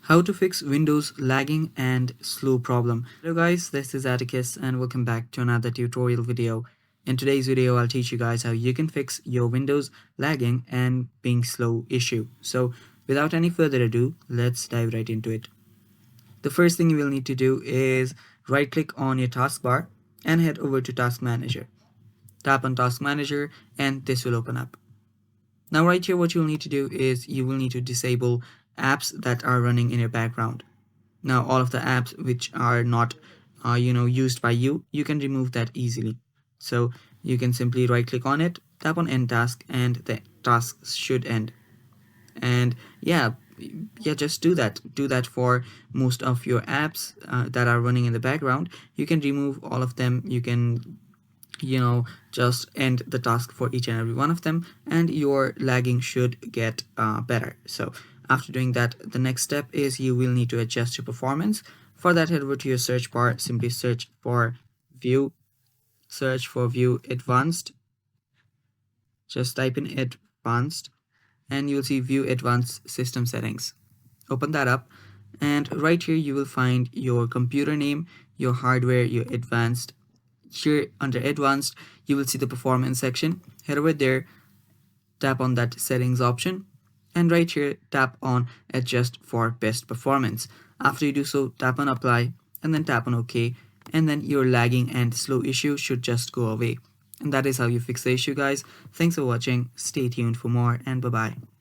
How to fix Windows lagging and slow problem. Hello guys, this is Atticus and welcome back to another tutorial video. In today's video, I'll teach you guys how you can fix your Windows lagging and being slow issue. So without any further ado, let's dive right into it. The first thing you will need to do is right click on your taskbar and head over to Task Manager. Tap on Task Manager and this will open up. Now right here, what you'll need to do is you will need to disable apps that are running in your background. Now all of the apps which are not used by you, you can remove that easily. So you can simply right click on it, tap on end task, and the task should end. And yeah, just do that for most of your apps that are running in the background. You can remove all of them. You can just end the task for each and every one of them, and your lagging should get better. So after doing that, the next step is you will need to adjust your performance. For that, head over to your search bar, simply search for view advanced. Just type in advanced and you'll see view advanced system settings. Open that up, and right here you will find your computer name, your hardware, your advanced. Here under advanced, you will see the performance section. Head over there, tap on that settings option, and right here tap on adjust for best performance. After you do so, tap on apply and then tap on OK, and then your lagging and slow issue should just go away. And that is how you fix the issue, guys. Thanks for watching. Stay tuned for more, and bye bye.